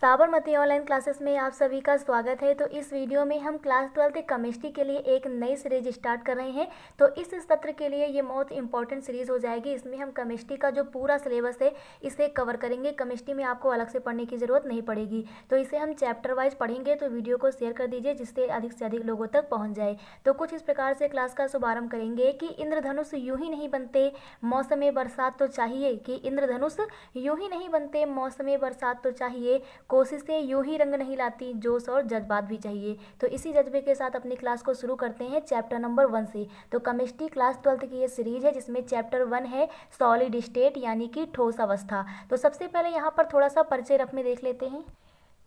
Sabarmati online classes में आप सभी का स्वागत है। तो इस वीडियो में हम क्लास 12 केमिस्ट्री के लिए एक नई सीरीज स्टार्ट कर रहे हैं। तो इस सत्र के लिए ये बहुत इंपॉर्टेंट सीरीज़ हो जाएगी। इसमें हम केमिस्ट्री का जो पूरा सिलेबस है इसे कवर करेंगे। केमिस्ट्री में आपको अलग से पढ़ने की ज़रूरत नहीं पड़ेगी। तो इसे हम चैप्टर वाइज पढ़ेंगे। तो वीडियो को शेयर कर दीजिए जिससे अधिक लोगों तक पहुँच जाए। तो कुछ इस प्रकार से क्लास का शुभारंभ करेंगे कि इंद्रधनुष यूँ ही नहीं बनते, मौसम बरसात तो चाहिए। कि इंद्रधनुष यूँ ही नहीं बनते, मौसम बरसात तो चाहिए। कोशिशें यूं ही रंग नहीं लाती, जोश और जज्बात भी चाहिए। तो इसी जज्बे के साथ अपनी क्लास को शुरू करते हैं चैप्टर नंबर 1 से। तो केमिस्ट्री क्लास 12 की ये सीरीज है जिसमें चैप्टर 1 है सॉलिड स्टेट यानी कि ठोस अवस्था। तो सबसे पहले यहाँ पर थोड़ा सा परिचय रफ में देख लेते हैं।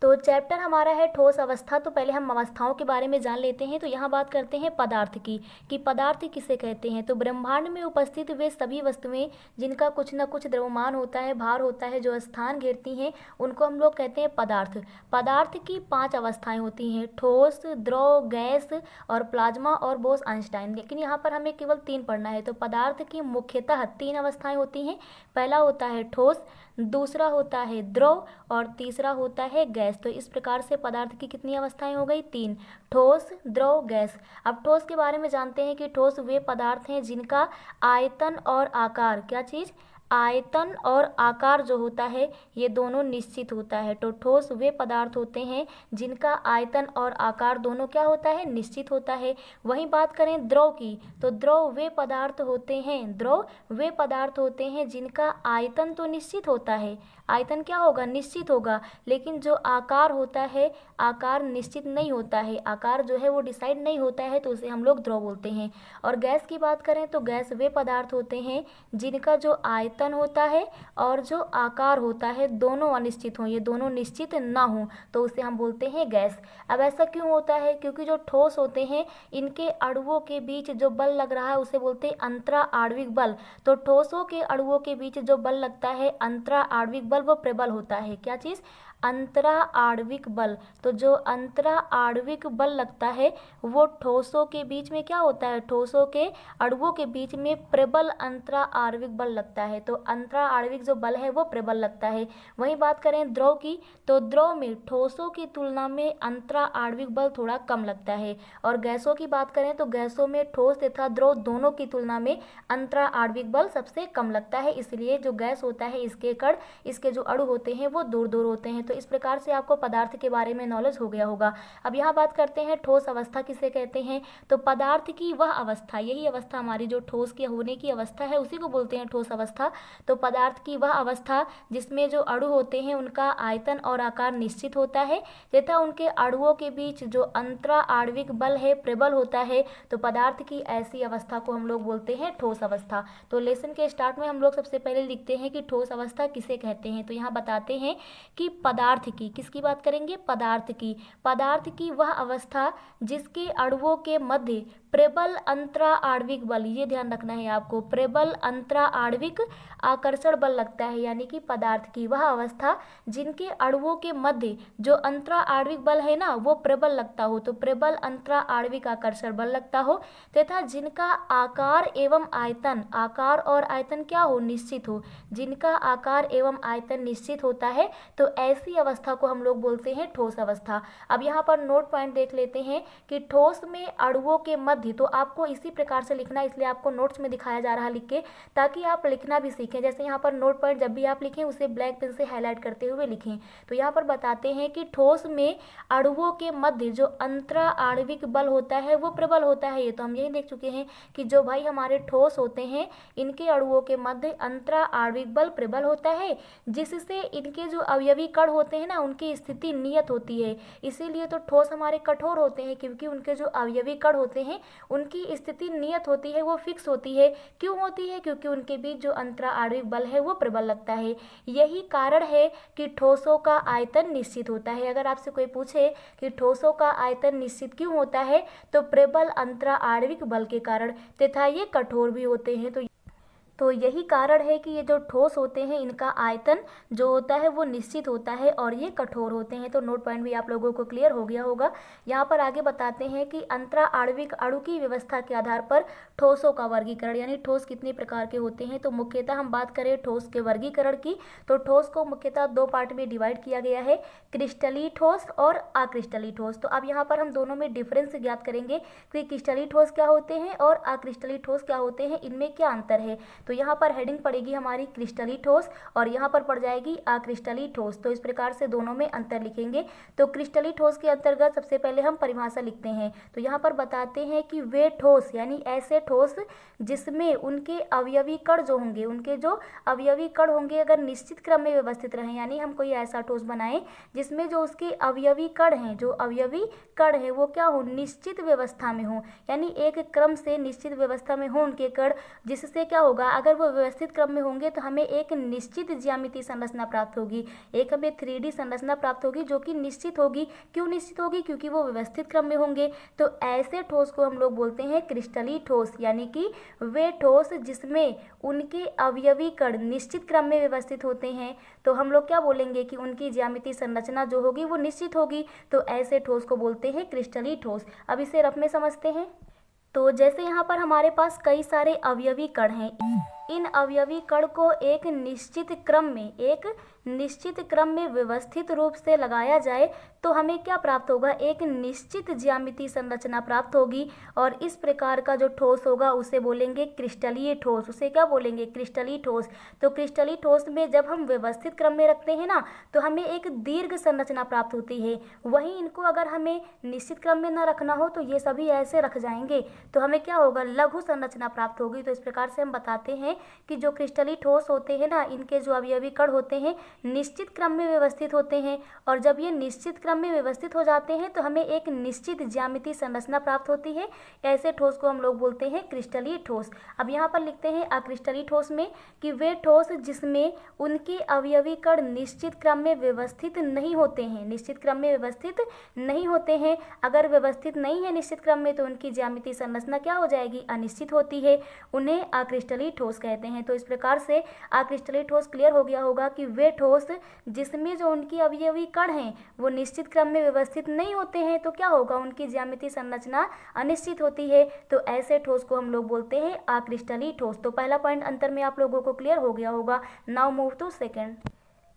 तो चैप्टर हमारा है ठोस अवस्था। तो पहले हम अवस्थाओं के बारे में जान लेते हैं। तो यहाँ बात करते हैं पदार्थ की कि पदार्थ किसे कहते हैं। तो ब्रह्मांड में उपस्थित वे सभी वस्तुएं जिनका कुछ न कुछ द्रव्यमान होता है, भार होता है, जो स्थान घेरती हैं, उनको हम लोग कहते हैं पदार्थ। पदार्थ की 5 अवस्थाएं होती हैं, ठोस, द्रव, गैस और प्लाज्मा और बोस आइंस्टाइन। लेकिन यहाँ पर हमें केवल 3 पढ़ना है। तो पदार्थ की मुख्यतः 3 अवस्थाएं होती हैं। पहला होता है ठोस, दूसरा होता है द्रव और तीसरा होता है गैस। तो इस प्रकार से पदार्थ की कितनी अवस्थाएं हो गई? 3, ठोस, द्रव, गैस। अब ठोस के बारे में जानते हैं कि ठोस वे पदार्थ हैं जिनका आयतन और आकार, क्या चीज़? आयतन और आकार जो होता है ये दोनों निश्चित होता है। तो ठोस वे पदार्थ होते हैं जिनका आयतन और आकार दोनों क्या होता है? निश्चित होता है। वहीं बात करें द्रव की, तो द्रव वे पदार्थ होते हैं, द्रव वे पदार्थ होते हैं जिनका आयतन तो निश्चित होता है, आयतन क्या होगा? निश्चित होगा, लेकिन जो आकार होता है आकार निश्चित नहीं होता है, आकार जो है वो डिसाइड नहीं होता है, तो उसे हम लोग द्रव बोलते हैं। और गैस की बात करें तो गैस वे पदार्थ होते हैं जिनका जो आयतन होता है और जो आकार होता है दोनों अनिश्चित हों, ये दोनों निश्चित ना हों, तो उसे हम बोलते हैं गैस। अब ऐसा क्यों होता है? क्योंकि जो ठोस होते हैं इनके अणुओं के बीच जो बल लग रहा है उसे बोलते हैं अंतरा आणविक बल। तो ठोसों के अणुओं के बीच जो बल लगता है अंतरा आणविक बल, वो प्रबल होता है। क्या चीज़? अंतरा आणविक बल। तो जो अंतरा आणविक बल लगता है वो ठोसों के बीच में क्या होता है? ठोसों के अणुओं के बीच में प्रबल अंतरा आणविक बल लगता है। तो अंतरा आणविक जो बल है वो प्रबल लगता है। वहीं बात करें द्रव की, तो द्रव में ठोसों की तुलना में अंतरा आणविक बल थोड़ा कम लगता है। और गैसों की बात करें तो गैसों में ठोस तथा द्रव दोनों की तुलना में अंतरा आणविक बल सबसे कम लगता है। इसलिए जो गैस होता है इसके कण, इसके जो अणु होते हैं वो दूर दूर होते हैं। तो इस प्रकार से आपको पदार्थ के बारे में नॉलेज हो गया होगा। अब यहाँ बात करते हैं ठोस अवस्था किसे कहते हैं। तो पदार्थ की वह अवस्था, यही अवस्था हमारी जो ठोस के होने की अवस्था है उसी को बोलते हैं ठोस अवस्था। तो पदार्थ की वह अवस्था जिसमें जो अणु होते हैं उनका आयतन और आकार निश्चित होता है तथा उनके अणुओं के बीच जो अंतरा आणविक बल है प्रबल होता है। तो पदार्थ की ऐसी अवस्था को हम लोग बोलते हैं ठोस अवस्था। तो लेसन के स्टार्ट में हम लोग सबसे पहले लिखते हैं कि ठोस अवस्था किसे कहते हैं। तो यहाँ बताते हैं कि पदार्थ की, किसकी बात करेंगे? पदार्थ की। पदार्थ की वह अवस्था जिसके अणुओं के मध्य प्रबल अंतरा आणविक बल, ये ध्यान रखना है आपको, प्रबल अंतरा आणविक आकर्षण बल लगता है। यानी कि पदार्थ की वह अवस्था जिनके अणुओं के मध्य जो अंतरा आणविक बल है ना वो प्रबल लगता हो, तो प्रबल अंतरा आणविक आकर्षण बल लगता हो तथा जिनका आकार एवं आयतन, आकार और आयतन क्या हो? निश्चित हो। जिनका आकार एवं आयतन निश्चित होता है तो ऐसी अवस्था को हम लोग बोलते हैं ठोस अवस्था। अब यहाँ पर नोट पॉइंट देख लेते हैं कि ठोस में अणुओं के मध्य, तो आपको इसी प्रकार से लिखना, इसलिए आपको नोट्स में दिखाया जा रहा लिख के, ताकि आप लिखना भी सीखें। जैसे यहाँ पर नोट पॉइंट जब भी आप लिखें उसे ब्लैक पेन से हाईलाइट करते हुए लिखें। तो यहाँ पर बताते हैं कि ठोस में अणुओं के मध्य जो अंतरा आणविक बल होता है वो प्रबल होता है। ये तो हम यही देख चुके हैं कि जो भाई हमारे ठोस होते हैं इनके अणुओं के मध्य अंतरा आणविक बल प्रबल होता है, जिससे इनके जो अवयवी कण होते हैं ना उनकी स्थिति नियत होती है। इसीलिए तो ठोस हमारे कठोर होते हैं, क्योंकि उनके जो अवयवी कण होते हैं उनकी स्थिति नियत होती है, वो फिक्स होती है। क्यों होती है? क्योंकि उनके बीच जो अंतरा आणविक बल है वो प्रबल लगता है। यही कारण है कि ठोसों का आयतन निश्चित होता है। अगर आपसे कोई पूछे कि ठोसों का आयतन निश्चित क्यों होता है, तो प्रबल अंतरा आणविक बल के कारण, तथा ये कठोर भी होते हैं। तो यही कारण है कि ये जो ठोस होते हैं इनका आयतन जो होता है वो निश्चित होता है और ये कठोर होते हैं। तो नोट पॉइंट भी आप लोगों को क्लियर हो गया होगा। यहाँ पर आगे बताते हैं कि अंतरा आणविक अणु की व्यवस्था के आधार पर ठोसों का वर्गीकरण, यानी ठोस कितने प्रकार के होते हैं। तो मुख्यतः हम बात करें ठोस के वर्गीकरण की, तो ठोस को मुख्यतः दो पार्ट में डिवाइड किया गया है, क्रिस्टलीय ठोस और अक्रिस्टलीय ठोस। तो अब यहाँ पर हम दोनों में डिफरेंस ज्ञात करेंगे कि क्रिस्टलीय ठोस क्या होते हैं और अक्रिस्टलीय ठोस क्या होते हैं, इनमें क्या अंतर है। तो यहाँ पर हेडिंग पड़ेगी हमारी क्रिस्टलीय ठोस और यहाँ पर पड़ जाएगी अक्रिस्टलीय ठोस। तो इस प्रकार से दोनों में अंतर लिखेंगे। तो क्रिस्टलीय ठोस के अंतर्गत सबसे पहले हम परिभाषा लिखते हैं। तो यहाँ पर बताते हैं कि वे ठोस यानी ऐसे ठोस जिसमें उनके अवयवी कण जो होंगे, उनके जो अवयवी कण होंगे अगर निश्चित क्रम में व्यवस्थित रहें, यानी हम कोई ऐसा ठोस बनाएं जिसमें जो उसके अवयवी कण हैं, जो अवयवी कण है वो क्या हो, निश्चित व्यवस्था में हो, यानी एक क्रम से निश्चित व्यवस्था में हो उनके कण, जिससे क्या होगा, अगर वो व्यवस्थित क्रम में होंगे तो हमें एक निश्चित ज्यामितीय संरचना प्राप्त होगी, एक हमें 3D संरचना प्राप्त होगी जो कि निश्चित होगी। क्यों निश्चित होगी, क्योंकि वो व्यवस्थित क्रम में होंगे। तो ऐसे ठोस को हम लोग बोलते हैं क्रिस्टलीय ठोस, यानी कि वे ठोस जिसमें उनके अवयवी कण निश्चित क्रम में व्यवस्थित होते हैं। तो हम लोग क्या बोलेंगे कि उनकी ज्यामितीय संरचना जो होगी वो निश्चित होगी। तो ऐसे ठोस को बोलते हैं क्रिस्टलीय ठोस। अब इसे रफ में समझते हैं। तो जैसे यहाँ पर हमारे पास कई सारे अवयवी कण हैं, इन अवयवी कण को एक निश्चित क्रम में व्यवस्थित रूप से लगाया जाए तो हमें क्या प्राप्त होगा, एक निश्चित ज्यामितीय संरचना प्राप्त होगी। और इस प्रकार का जो ठोस होगा उसे बोलेंगे क्रिस्टलीय ठोस। उसे क्या बोलेंगे, क्रिस्टलीय ठोस। तो क्रिस्टलीय ठोस में जब हम व्यवस्थित क्रम में रखते हैं ना तो हमें एक दीर्घ संरचना प्राप्त होती है। वहीं इनको अगर हमें निश्चित क्रम में न रखना हो तो ये सभी ऐसे रख जाएंगे तो हमें क्या होगा, लघु संरचना प्राप्त होगी। तो इस प्रकार से हम बताते हैं कि जो क्रिस्टलीय ठोस होते हैं ना, इनके जो अवयवी कण होते हैं निश्चित क्रम में व्यवस्थित होते हैं, और जब ये निश्चित क्रम में व्यवस्थित हो जाते हैं तो हमें एक निश्चित ज्यामितीय संरचना प्राप्त होती है। ऐसे ठोस को हम लोग बोलते हैं क्रिस्टलीय ठोस। अब यहाँ पर लिखते हैं अक्रिस्टलीय ठोस में कि वे ठोस जिसमें उनके अवयवी कण निश्चित क्रम में व्यवस्थित नहीं होते हैं, निश्चित क्रम में व्यवस्थित नहीं होते हैं। अगर व्यवस्थित नहीं है निश्चित क्रम में तो उनकी ज्यामितीय संरचना क्या हो जाएगी, अनिश्चित होती है। उन्हें अक्रिस्टलीय ठोस कहते हैं। तो इस प्रकार से अक्रिस्टलीय ठोस क्लियर हो गया होगा कि वे ठोस जिसमें जो उनकी अवयवी कण हैं वो निश्चित क्रम में व्यवस्थित नहीं होते हैं तो क्या होगा, उनकी ज्यामितीय संरचना अनिश्चित होती है। तो ऐसे ठोस को हम लोग बोलते हैं अक्रिस्टलीय ठोस। तो पहला पॉइंट अंतर में आप लोगों को क्लियर हो गया होगा। Now move to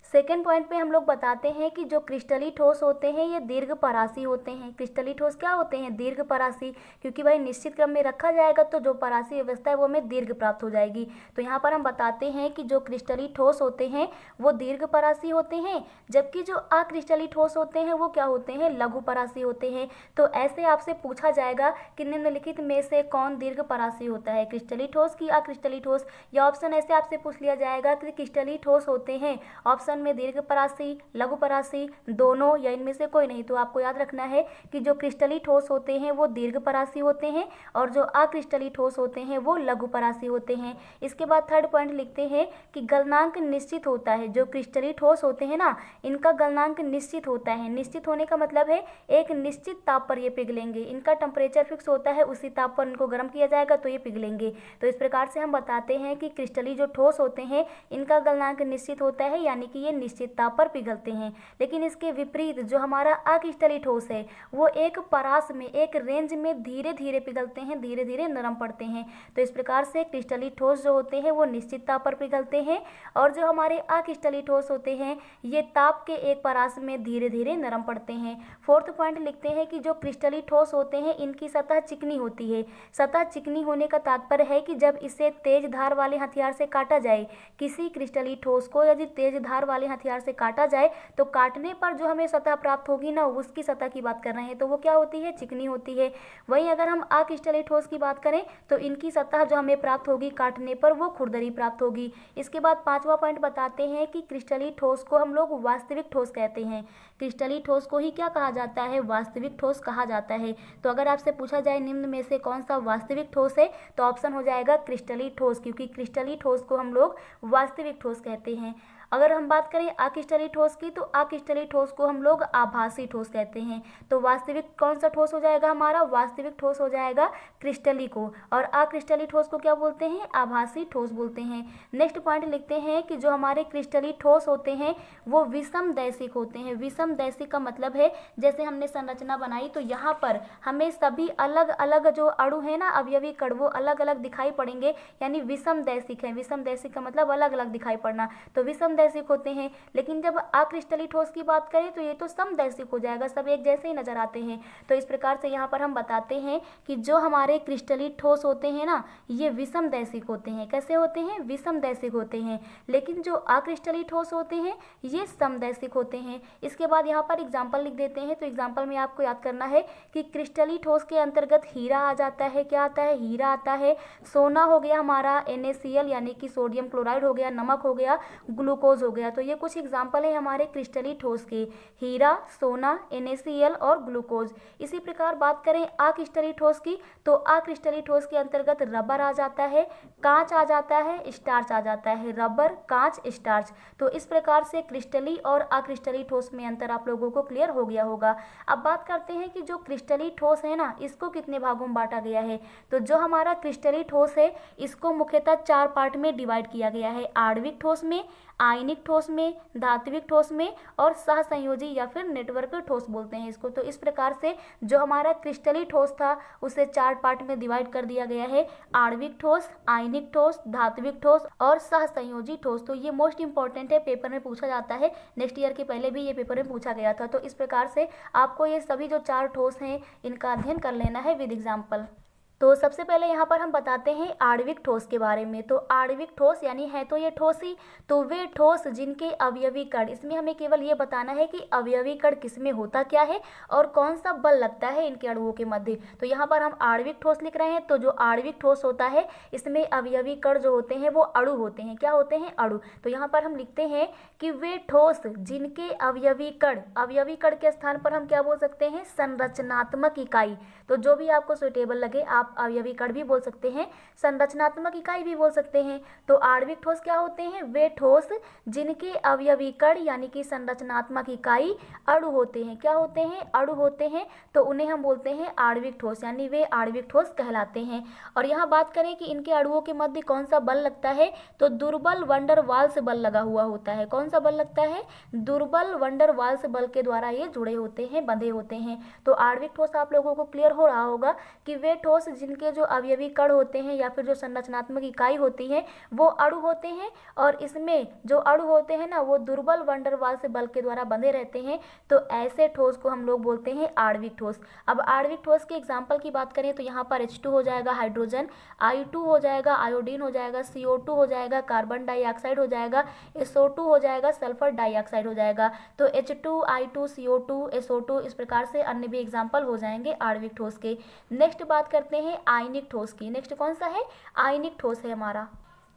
second point पे हम लोग बताते हैं कि जो क्रिस्टलीय ठोस होते हैं ये दीर्घ परासी होते हैं। क्रिस्टलीय ठोस क्या होते हैं, दीर्घ परासी, क्योंकि भाई निश्चित क्रम में रखा जाएगा तो जो परासी व्यवस्था है वो हमें दीर्घ प्राप्त हो जाएगी। तो यहाँ पर हम बताते हैं कि जो क्रिस्टलीय ठोस होते हैं वो दीर्घ परासी होते हैं, जबकि जो अक्रिस्टलीय ठोस होते हैं वो क्या होते हैं, लघु परासी होते हैं। तो ऐसे आपसे पूछा जाएगा कि निम्नलिखित में से कौन दीर्घ परासी होता है, क्रिस्टलीय ठोस की अक्रिस्टलीय ठोस। या ऑप्शन ऐसे आपसे पूछ लिया जाएगा कि क्रिस्टलीय ठोस होते हैं ऑप्शन में दीर्घ परासी, लघु परासी, दोनों या इनमें से कोई नहीं। तो आपको याद रखना है कि जो क्रिस्टलीय ठोस होते हैं वो दीर्घ परासी होते हैं और जो अक्रिस्टलीय ठोस होते हैं वो लघु परासी होते हैं। इसके बाद थर्ड पॉइंट लिखते हैं कि गलनांक निश्चित होता है। जो क्रिस्टलीय ठोस होते हैं ना, इनका गलनांक निश्चित होता है। निश्चित होने का मतलब है एक निश्चित ताप पर ये पिघलेंगे, इनका टेम्परेचर फिक्स होता है, उसी ताप पर इनको गर्म किया जाएगा तो ये पिघलेंगे। तो इस प्रकार से हम बताते हैं कि क्रिस्टलीय जो ठोस होते हैं इनका गलनांक निश्चित होता है, यानी कि ये निश्चित ताप पर पिघलते हैं। लेकिन इसके विपरीत जो हमारा अक्रिस्टलीय ठोस है वो एक परास में, एक रेंज में धीरे धीरे पिघलते हैं, धीरे धीरे नरम पड़ते हैं। तो इस प्रकार से क्रिस्टलीय ठोस जो होते हैं वो निश्चित ताप पर पिघलते हैं और जो हमारे अक्रिस्टलीय ठोस होते हैं ये ताप के एक परास में धीरे धीरे नरम पड़ते हैं। फोर्थ पॉइंट लिखते हैं कि जो क्रिस्टलीय ठोस होते हैं इनकी सतह चिकनी होती है। सतह चिकनी होने का तात्पर्य है कि जब इसे तेज धार वाले हथियार से काटा जाए, किसी क्रिस्टलीय ठोस को यदि तेज धार वाले हथियार से काटा जाए तो काटने पर जो हमें सतह प्राप्त होगी ना, उसकी सतह की बात कर रहे हैं, तो वो क्या होती है, चिकनी होती है। वहीं अगर हम अक्रिस्टलीय ठोस की बात करें तो इनकी सतह जो हमें प्राप्त होगी काटने पर वो खुरदरी प्राप्त होगी। इसके बाद पांचवा पॉइंट बताते हैं कि क्रिस्टलीय ठोस को हम लोग वास्तविक ठोस कहते हैं। क्रिस्टलीय ठोस को ही क्या कहा जाता है, वास्तविक ठोस कहा जाता है। तो अगर आपसे पूछा जाए निम्न में से कौन सा वास्तविक ठोस है तो ऑप्शन हो जाएगा क्रिस्टलीय ठोस, क्योंकि क्रिस्टलीय ठोस को हम लोग वास्तविक ठोस कहते हैं। अगर हम बात करें अक्रिस्टलीय ठोस की, तो अक्रिस्टलीय ठोस को हम लोग आभासी ठोस कहते हैं। तो वास्तविक कौन सा ठोस हो जाएगा हमारा, वास्तविक ठोस हो जाएगा क्रिस्टलीय को, और अक्रिस्टलीय ठोस को क्या बोलते हैं, आभासी ठोस बोलते हैं। नेक्स्ट पॉइंट लिखते हैं कि जो हमारे क्रिस्टलीय ठोस होते हैं वो विषम दैशिक होते हैं। विषम दैशिक का मतलब है जैसे हमने संरचना बनाई तो यहाँ पर हमें सभी अलग अलग जो अणु है ना, अवयवी कण, वो अलग अलग दिखाई पड़ेंगे, यानी विषम दैशिक है। विषम दैशिक का मतलब अलग अलग दिखाई पड़ना, तो विषम दैशिक होते हैं। लेकिन जब अक्रिस्टलीय ठोस की बात करें तो ये तो समदैशिक हो जाएगा, सब एक जैसे ही नजर आते हैं। तो इस प्रकार से यहाँ पर हम बताते हैं कि जो हमारे क्रिस्टलीय ठोस होते हैं ना, ये विषम दैशिक होते हैं। कैसे होते हैं, विषम दैशिक होते हैं। लेकिन जो अक्रिस्टलीय ठोस होते हैं ये समदैशिक होते हैं। इसके बाद यहाँ पर एग्जाम्पल लिख देते हैं। तो एग्जाम्पल में आपको याद करना है कि क्रिस्टलीय ठोस के अंतर्गत हीरा आ जाता है। क्या आता है, हीरा आता है। सोना हो गया हमारा NaCl यानी कि सोडियम क्लोराइड हो गया, नमक हो गया, ग्लूकोज हो गया। तो ये कुछ एग्जाम्पल है हमारे क्रिस्टलीय ठोस के, हीरा, सोना, NaCl और ग्लूकोज। इसी प्रकार बात करें अक्रिस्टलीय ठोस की, तो अक्रिस्टलीय ठोस के अंतर्गत रबर आ जाता है, कांच आ जाता है, स्टार्च आ जाता है। रबर, कांच, स्टार्च। तो इस प्रकार से क्रिस्टलीय और अक्रिस्टलीय ठोस में अंतर आप लोगों को क्लियर हो गया होगा। अब बात करते हैं कि जो क्रिस्टलीय ठोस है ना, इसको कितने भागों में बांटा गया है। तो जो हमारा क्रिस्टलीय ठोस है इसको मुख्यतः 4 पार्ट में डिवाइड किया गया है। आणविक ठोस में, आयनिक ठोस में, धात्विक ठोस में और सहसंयोजी या फिर नेटवर्क ठोस बोलते हैं इसको। तो इस प्रकार से जो हमारा क्रिस्टलीय ठोस था उसे 4 पार्ट में डिवाइड कर दिया गया है, आणविक ठोस, आयनिक ठोस, धात्विक ठोस और सहसंयोजी ठोस। तो ये मोस्ट इंपॉर्टेंट है, पेपर में पूछा जाता है, नेक्स्ट ईयर के पहले भी ये पेपर में पूछा गया था। तो इस प्रकार से आपको ये सभी जो 4 ठोस हैं इनका अध्ययन कर लेना है विद एग्जाम्पल। तो सबसे पहले यहाँ पर हम बताते हैं आणविक ठोस के बारे में। तो आणविक ठोस यानी है तो ये ठोस ही, तो वे ठोस जिनके अवयवी कण, इसमें हमें केवल ये बताना है कि अवयवी कण किसमें होता क्या है और कौन सा बल लगता है इनके अणुओं के मध्य। तो यहाँ पर हम आणविक ठोस लिख रहे हैं। तो जो आणविक ठोस होता है इसमें अवयवी कण जो होते हैं वो अणु होते हैं। क्या होते हैं, अणु। तो यहाँ पर हम लिखते हैं कि वे ठोस जिनके अवयवी कण, अवयवी कण के स्थान पर हम क्या बोल सकते हैं, संरचनात्मक इकाई। तो जो भी आपको सुटेबल लगे, आप अवयवी कण भी बोल सकते हैं, संरचनात्मक इकाई भी बोल सकते हैं। तो आणविक ठोस क्या होते हैं, वे ठोस जिनके अवयवी कण यानी कि संरचनात्मक इकाई अणु होते हैं। क्या होते हैं, अणु होते हैं। तो उन्हें हम बोलते हैं आणविक ठोस, यानी वे आणविक ठोस कहलाते हैं। और यहाँ बात करें कि इनके अणुओं के मध्य कौन सा बल लगता है, तो दुर्बल वंडर वाल्स बल लगा हुआ होता है। कौन सा बल लगता है, दुर्बल वंडर वाल्स बल के द्वारा ये जुड़े होते हैं, बंधे होते हैं। तो आणविक ठोस आप लोगों को क्लियर हो रहा होगा कि वे ठोस जिनके जो अवयवी कण होते हैं या फिर जो संरचनात्मक इकाई होती है वो अणु होते हैं, और इसमें जो अणु होते हैं ना वो दुर्बल वंडर वाल्स बल के द्वारा बंधे रहते हैं। तो ऐसे ठोस को हम लोग बोलते हैं आणविक ठोस। अब आणविक ठोस के एग्जाम्पल की बात करें तो यहाँ पर H2 हो जाएगा हाइड्रोजन, I2 हो जाएगा आयोडीन हो जाएगा, CO2 हो जाएगा कार्बन डाइऑक्साइड हो जाएगा, SO2 हो जाएगा सल्फर डाइऑक्साइड हो जाएगा। तो H2, I2, CO2, SO2 इस प्रकार से अन्य भी एग्जाम्पल हो जाएंगे आणविक ठोस के। नेक्स्ट बात करते हैं आयनिक ठोस की। नेक्स्ट कौन सा है, आयनिक ठोस है हमारा।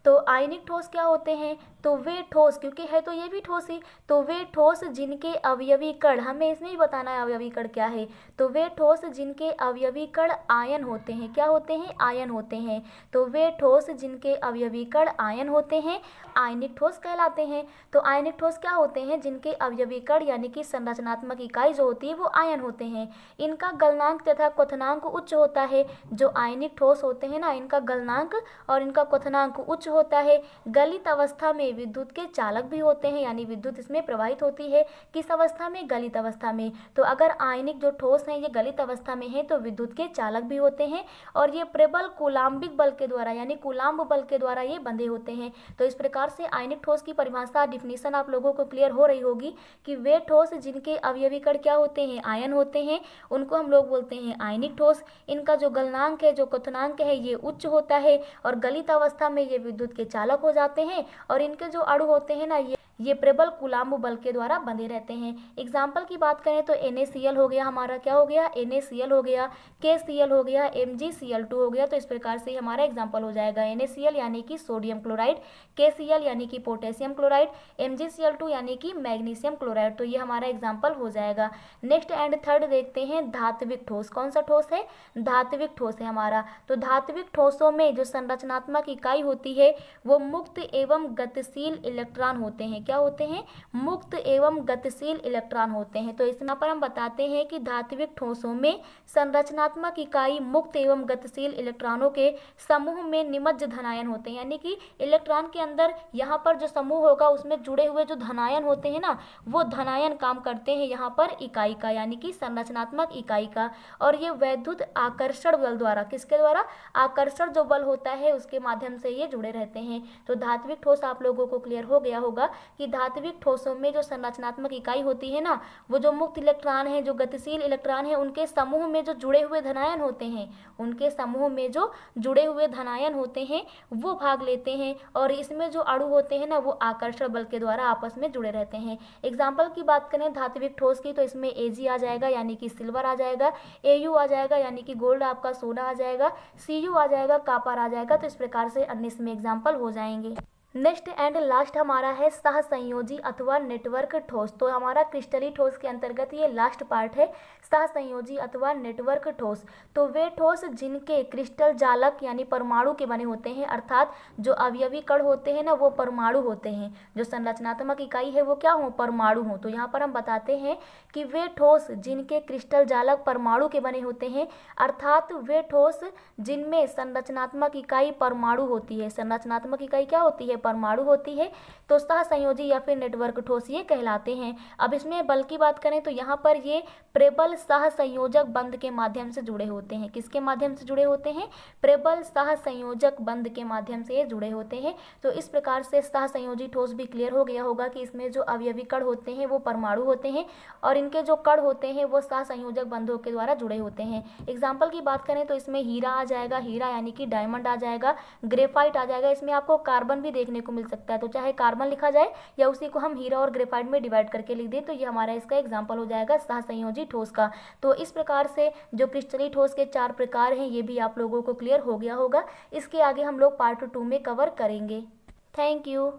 तो आयनिक ठोस क्या होते हैं, तो वे ठोस, क्योंकि है तो ये भी ठोस ही, तो वे ठोस जिनके अवयवी कण, हमें इसमें ही बताना है अवयवी कण क्या है। तो वे ठोस जिनके अवयवी कण आयन होते हैं। क्या होते हैं, आयन होते हैं। तो वे ठोस जिनके अवयवी कण आयन होते हैं आयनिक ठोस कहलाते हैं। तो आयनिक ठोस क्या होते हैं, जिनके अवयवी कण यानी कि संरचनात्मक इकाई जो होती है वो आयन होते हैं। इनका गलनांक तथा क्वथनांक उच्च होता है। जो आयनिक ठोस होते हैं ना, इनका गलनांक और इनका क्वथनांक उच्च होता है। गलित अवस्था में विद्युत के चालक भी होते हैं, यानी विद्युत इसमें प्रवाहित होती है। किस अवस्था में, गलित अवस्था में। तो अगर आयनिक जो ठोस हैं ये गलित अवस्था में है तो विद्युत के चालक भी होते हैं, और ये प्रबल कूलाम्बिक बल के द्वारा यानी कूलाम्ब बल के द्वारा ये बंधे होते हैं। तो इस प्रकार से आयनिक ठोस की परिभाषा, डिफिनीशन आप लोगों को क्लियर हो रही होगी कि वे ठोस जिनके अवयवी कण क्या होते हैं, आयन होते हैं, उनको हम लोग बोलते हैं आयनिक ठोस। इनका जो गलनांक है, जो क्वथनांक है ये उच्च होता है, और गलित अवस्था में ये विद्युत के चालक हो जाते हैं, और इनके जो अणु होते हैं ना ये प्रबल कूलाम्ब बल के द्वारा बंधे रहते हैं। एग्जाम्पल की बात करें तो NaCl हो गया हमारा, क्या हो गया, NaCl हो गया, KCl हो गया, MgCl2 हो गया। तो इस प्रकार से हमारा एग्जाम्पल हो जाएगा NaCl यानी कि सोडियम क्लोराइड, KCl यानी कि पोटेशियम क्लोराइड, MgCl2 यानी कि मैग्नीशियम क्लोराइड। तो ये हमारा एग्जाम्पल हो जाएगा। नेक्स्ट एंड थर्ड देखते हैं धात्विक ठोस। कौन सा ठोस है, धात्विक ठोस है हमारा। तो धात्विक ठोसों में जो संरचनात्मक इकाई होती है वो मुक्त एवं गतिशील इलेक्ट्रॉन होते हैं। क्या होते हैं, मुक्त एवं गतिशील इलेक्ट्रॉन होते हैं। तो इसमें पर हम बताते हैं कि धात्विक ठोसों में संरचनात्मक इकाई मुक्त एवं गतिशील इलेक्ट्रॉनों के समूह में निमज्ज धनायन होते हैं, यानी कि इलेक्ट्रॉन के अंदर यहाँ पर जो समूह होगा उसमें जुड़े हुए जो धनायन होते हैं ना, वो धनायन काम करते हैं यहाँ पर इकाई का, यानी कि संरचनात्मक इकाई का। और ये वैद्युत आकर्षण बल द्वारा, किसके द्वारा, आकर्षण जो बल होता है उसके माध्यम से ये जुड़े रहते हैं। तो धात्विक ठोस आप लोगों को क्लियर हो गया होगा कि धात्विक ठोसों में जो संरचनात्मक इकाई होती है ना, वो जो मुक्त इलेक्ट्रॉन है, जो गतिशील इलेक्ट्रॉन है, उनके समूह में जो जुड़े हुए धनायन होते हैं, उनके समूह में जो जुड़े हुए धनायन होते हैं वो भाग लेते हैं। और इसमें जो अणु होते हैं ना, वो आकर्षण बल के द्वारा आपस में जुड़े रहते हैं। एग्जाम्पल की बात करें धात्विक ठोस की, तो इसमें Ag आ जाएगा यानी कि सिल्वर आ जाएगा, Au आ जाएगा यानी कि गोल्ड आपका सोना आ जाएगा, Cu आ जाएगा कॉपर आ जाएगा। तो इस प्रकार से अन्य इसमें एग्जाम्पल हो जाएंगे। नेक्स्ट एंड लास्ट हमारा है सहसंयोजी अथवा नेटवर्क ठोस। तो हमारा क्रिस्टली ठोस के अंतर्गत ये लास्ट पार्ट है, सहसंयोजी अथवा नेटवर्क ठोस। तो वे ठोस जिनके क्रिस्टल जालक यानी परमाणु के बने होते हैं, अर्थात जो अवयवी कण होते हैं ना वो परमाणु होते हैं, जो संरचनात्मक इकाई है वो क्या हो, परमाणु हो। तो यहाँ पर हम बताते हैं कि वे ठोस जिनके क्रिस्टल जालक परमाणु के बने होते हैं, अर्थात वे ठोस जिनमें संरचनात्मक इकाई परमाणु होती है। संरचनात्मक इकाई क्या होती है, परमाणु होती है। तो सहसंयोजी या फिर नेटवर्क ठोस ये कहलाते हैं। अब इसमें बल की बात करें तो यहाँ पर ये प्रबल सहसंयोजक बंध के माध्यम से जुड़े होते हैं। किसके माध्यम से जुड़े होते हैं, प्रबल सहसंयोजक बंध के माध्यम से ये जुड़े होते हैं। तो इस प्रकार से सहसंयोजी ठोस भी क्लियर हो गया होगा कि इसमें जो अवयवी कण होते हैं वो परमाणु होते हैं और इनके जो कण होते हैं वो सहसंयोजक बंधों के द्वारा जुड़े होते हैं। एग्जाम्पल की बात करें तो इसमें हीरा आ जाएगा, हीरा यानी कि डायमंड आ जाएगा, ग्रेफाइट आ जाएगा। इसमें आपको कार्बन भी देखने को मिल सकता है, तो चाहे कार्बन लिखा जाए या उसी को हम हीरा और ग्रेफाइट में डिवाइड करके लिख दें तो ये हमारा इसका एग्जाम्पल हो जाएगा सहसंयोजी ठोस का। तो इस प्रकार से जो क्रिस्टली ठोस के 4 प्रकार हैं ये भी आप लोगों को क्लियर हो गया होगा। इसके आगे हम लोग पार्ट 2 में कवर करेंगे। Thank you.